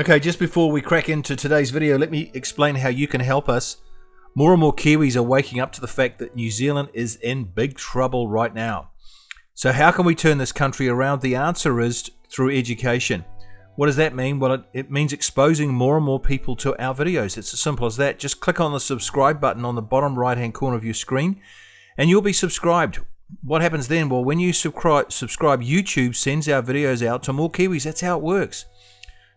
Okay, just before we crack into today's video, let me explain how you can help us. More and more Kiwis are waking up to the fact that New Zealand is in big trouble right now. So how can we turn this country around? The answer is through education. What does that mean? Well, it means exposing more and more people to our videos. It's as simple as that. Just click on the subscribe button on the bottom right hand corner of your screen and you'll be subscribed. What happens then? Well, when you subscribe, YouTube sends our videos out to more Kiwis. That's how it works.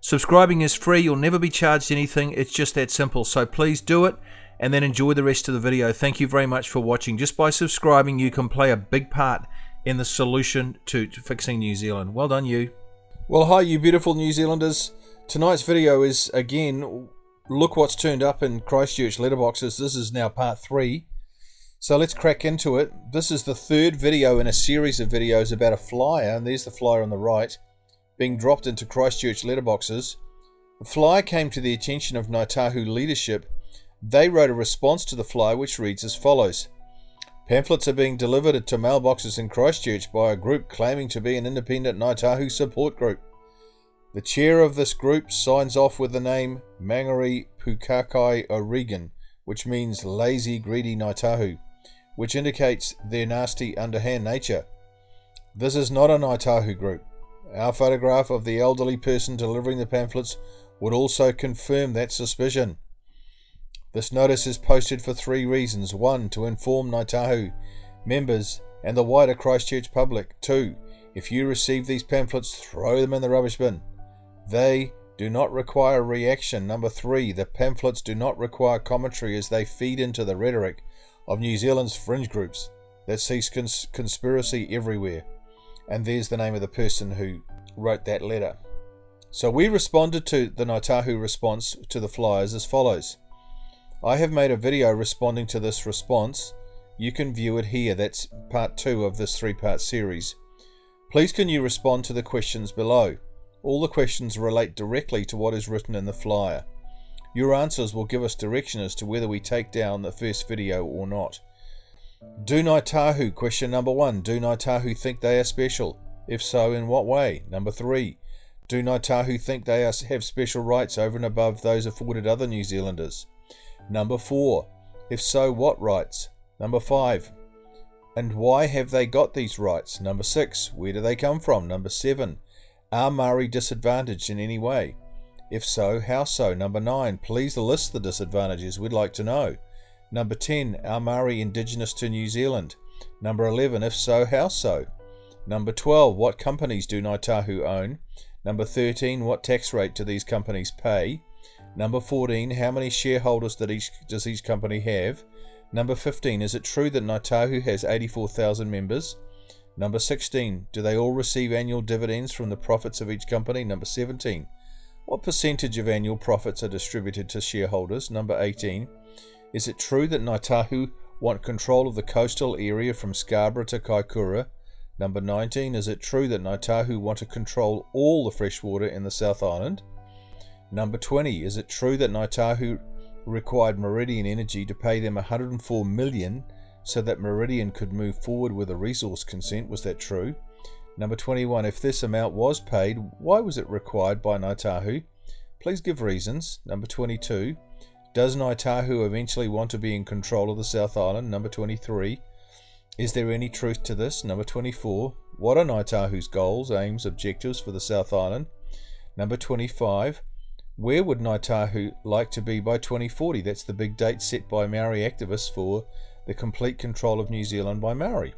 Subscribing is free. You'll never be charged anything. It's just that simple. So please do it and then enjoy the rest of the video. Thank you very much for watching. Just by subscribing, you can play a big part in the solution to fixing New Zealand. Well done, you. Well, hi, you beautiful New Zealanders. Tonight's video is, again, look what's turned up in Christchurch letterboxes. This is now part 3. So let's crack into it. This is the third video in a series of videos about a flyer, and there's the flyer on the right, being dropped into Christchurch letterboxes. The flyer came to the attention of Ngāi Tahu leadership. They wrote a response to the flyer which reads as follows. Pamphlets are being delivered to mailboxes in Christchurch by a group claiming to be an independent Ngāi Tahu support group. The chair of this group signs off with the name Maori Pukakai Oregon, which means lazy, greedy Ngāi Tahu, which indicates their nasty, underhand nature. This is not a Ngāi Tahu group. Our photograph of the elderly person delivering the pamphlets would also confirm that suspicion. This notice is posted for 3 reasons. 1. To inform Ngāi Tahu members and the wider Christchurch public. 2. If you receive these pamphlets, throw them in the rubbish bin. They do not require reaction. 3. The pamphlets do not require commentary as they feed into the rhetoric of New Zealand's fringe groups that sees conspiracy everywhere. And there's the name of the person who wrote that letter. So we responded to the Ngāi Tahu response to the flyers as follows. I have made a video responding to this response. You can view it here. That's part 2 of this 3-part series. Please can you respond to the questions below. All the questions relate directly to what is written in the flyer. Your answers will give us direction as to whether we take down the first video or not. Do Ngāi Tahu, question number 1, do Ngāi Tahu think they are special? If so, in what way? Number 3, do Ngāi Tahu think they have special rights over and above those afforded other New Zealanders? Number 4, if so, what rights? Number 5, and why have they got these rights? Number 6, where do they come from? Number 7, are Maori disadvantaged in any way? If so, how so? Number 9, please list the disadvantages, we'd like to know. Number 10, are Maori indigenous to New Zealand? Number 11, if so, how so? Number 12, what companies do Ngāi Tahu own? Number 13, what tax rate do these companies pay? Number 14, how many shareholders does each company have? Number 15, is it true that Ngāi Tahu has 84,000 members? Number 16, do they all receive annual dividends from the profits of each company? Number 17, what percentage of annual profits are distributed to shareholders? Number 18, is it true that Ngāi Tahu want control of the coastal area from Scarborough to Kaikoura? Number 19, is it true that Ngāi Tahu want to control all the fresh water in the South Island? Number 20, is it true that Ngāi Tahu required Meridian Energy to pay them $104 million so that Meridian could move forward with a resource consent? Was that true? Number 21, if this amount was paid, why was it required by Ngāi Tahu? Please give reasons. Number 22, does Ngāi Tahu eventually want to be in control of the South Island? Number 23, is there any truth to this? Number 24, what are Ngāi Tahu's goals, aims, objectives for the South Island? Number 25, where would Ngāi Tahu like to be by 2040? That's the big date set by Maori activists for the complete control of New Zealand by Maori.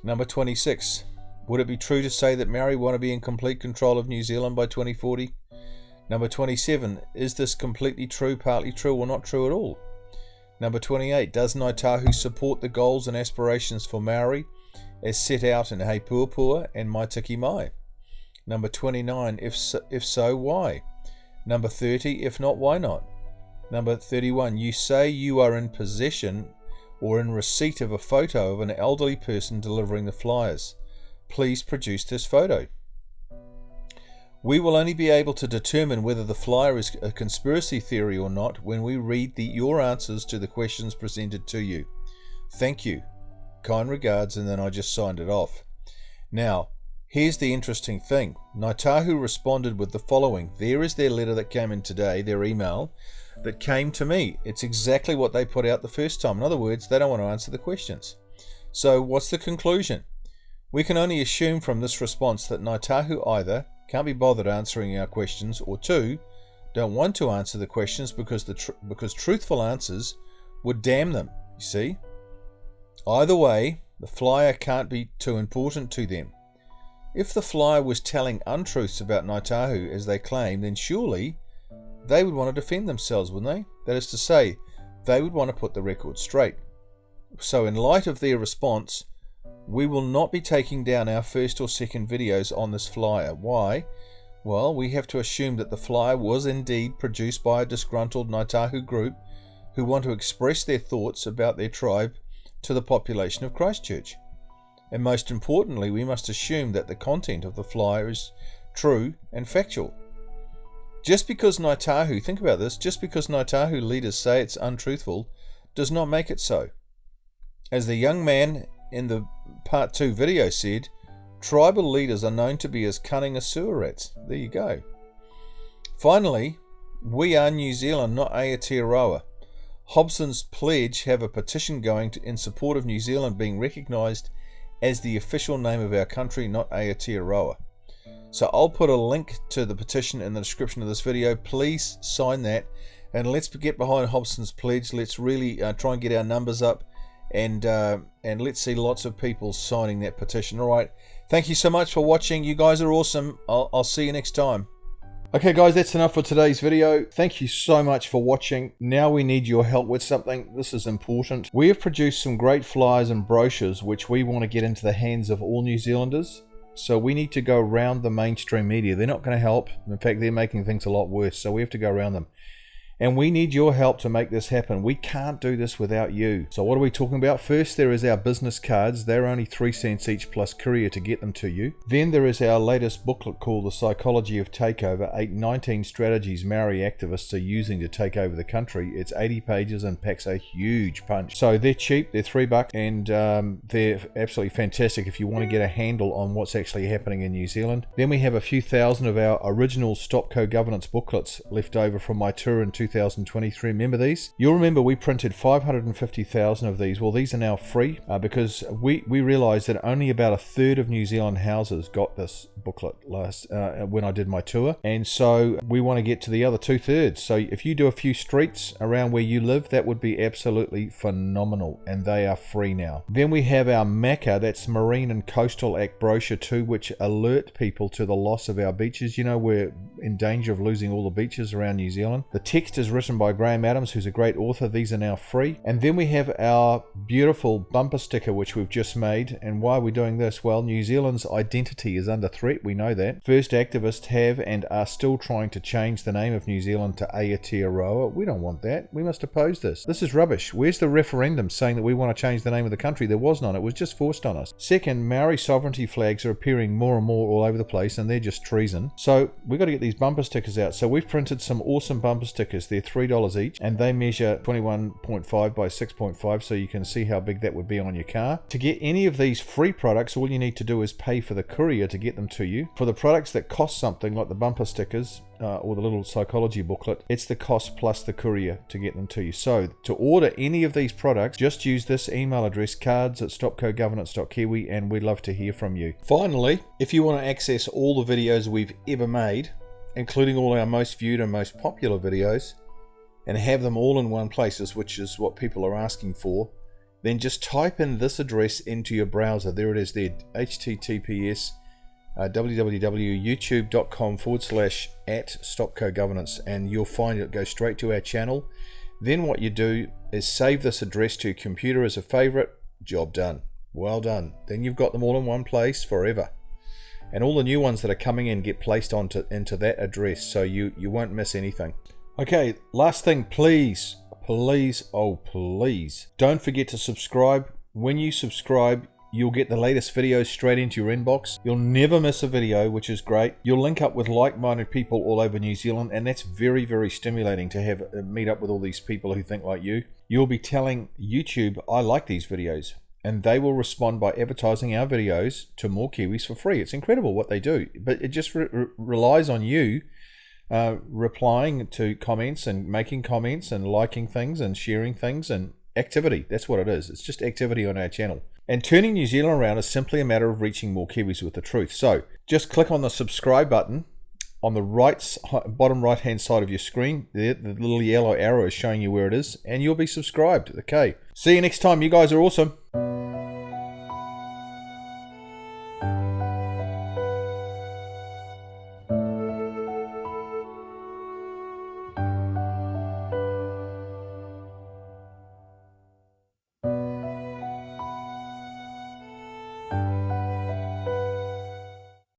Number 26, would it be true to say that Maori want to be in complete control of New Zealand by 2040? Number 27, is this completely true, partly true, or not true at all? Number 28, does Ngāi Tahu support the goals and aspirations for Maori as set out in Hei Puapua and Mai Tiki Mai? Number 29, if so, why? Number 30, if not, why not? Number 31, you say you are in possession or in receipt of a photo of an elderly person delivering the flyers. Please produce this photo. We will only be able to determine whether the flyer is a conspiracy theory or not when we read your answers to the questions presented to you. Thank you. Kind regards, and then I just signed it off. Now, Here's the interesting thing. Ngāi Tahu responded with the following. There is their letter that came in today, their email, that came to me. It's exactly what they put out the first time. In other words, they don't want to answer the questions. So what's the conclusion? We can only assume from this response that Ngāi Tahu either can't be bothered answering our questions, or two, don't want to answer the questions because truthful answers would damn them, you see. Either way, the flyer can't be too important to them. If the flyer was telling untruths about Ngāi Tahu, as they claim, then surely they would want to defend themselves, wouldn't they? That is to say, they would want to put the record straight. So in light of their response, we will not be taking down our first or second videos on this flyer. Why? Well, we have to assume that the flyer was indeed produced by a disgruntled Ngāi Tahu group who want to express their thoughts about their tribe to the population of Christchurch. And most importantly, we must assume that the content of the flyer is true and factual. Just because Ngāi Tahu, think about this, just because Ngāi Tahu leaders say it's untruthful does not make it so. As the young man in the part 2 video said, tribal leaders are known to be as cunning as sewer rats. There you go. Finally, we are New Zealand, not Aotearoa. Hobson's pledge have a petition going in support of New Zealand being recognised as the official name of our country, not Aotearoa. So I'll put a link to the petition in the description of this video. Please sign that, and let's get behind Hobson's pledge. Let's really try and get our numbers up, and let's see lots of people signing that petition. All right, thank you so much for watching. You guys are awesome. I'll see you next time. Okay guys, that's enough for today's video. Thank you so much for watching. Now we need your help with something. This is important. We have produced some great flyers and brochures which we want to get into the hands of all New Zealanders. So we need to go around the mainstream media. They're not going to help. In fact, they're making things a lot worse. So we have to go around them. And we need your help to make this happen. We can't do this without you. So what are we talking about? First, there is our business cards. They're only 3 cents each plus courier to get them to you. Then there is our latest booklet called The Psychology of Takeover, 19 strategies Maori activists are using to take over the country. It's 80 pages and packs a huge punch. So they're cheap, they're $3, and they're absolutely fantastic if you want to get a handle on what's actually happening in New Zealand. Then we have a few thousand of our original Stop Co-Governance booklets left over from my tour in 2023. Remember these? You'll remember we printed 550,000 of these. Well, these are now free because we realized that only about 1/3 of New Zealand houses got this booklet last when I did my tour, and so we want to get to the other 2/3. So if you do a few streets around where you live, that would be absolutely phenomenal, and they are free now. Then we have our MACA, that's Marine and Coastal Act brochure 2, which alert people to the loss of our beaches. You know, we're in danger of losing all the beaches around New Zealand. The text is written by Graham Adams, who's a great author. These are now free. And then we have our beautiful bumper sticker, which we've just made. And why are we doing this? Well, New Zealand's identity is under threat. We know that. First activists have and are still trying to change the name of New Zealand to Aotearoa. We don't want that. We must oppose this. This is rubbish. Where's the referendum saying that we want to change the name of the country? There was none. It was just forced on us. Second, Maori sovereignty flags are appearing more and more all over the place, and they're just treason. So we've got to get these bumper stickers out. So we've printed some awesome bumper stickers. They're $3 each, and they measure 21.5 by 6.5, so you can see how big that would be on your car. To get any of these free products, all you need to do is pay for the courier to get them to you. For the products that cost something, like the bumper stickers or the little psychology booklet, it's the cost plus the courier to get them to you. So to order any of these products, just use this email address, cards@stopcogovernance.kiwi, and we'd love to hear from you. Finally, if you want to access all the videos we've ever made, including all our most viewed and most popular videos, and have them all in one place, which is what people are asking for, then just type in this address into your browser. There it is there, https www.youtube.com/@stopcogovernance, and you'll find it goes straight to our channel. Then what you do is save this address to your computer as a favorite. Job done. Well done. Then you've got them all in one place forever. And all the new ones that are coming in get placed into that address, so you won't miss anything. Okay, last thing, please, oh please, don't forget to subscribe. When you subscribe, you'll get the latest videos straight into your inbox. You'll never miss a video, which is great. You'll link up with like-minded people all over New Zealand, and that's very, very stimulating to have meet up with all these people who think like you. You'll be telling YouTube, I like these videos. and they will respond by advertising our videos to more Kiwis for free. It's incredible what they do, but it just relies on you replying to comments and making comments and liking things and sharing things and activity. That's what it is. It's just activity on our channel. And turning New Zealand around is simply a matter of reaching more Kiwis with the truth. So just click on the subscribe button on the bottom right hand side of your screen. There, the little yellow arrow is showing you where it is, and you'll be subscribed. Okay, see you next time. You guys are awesome.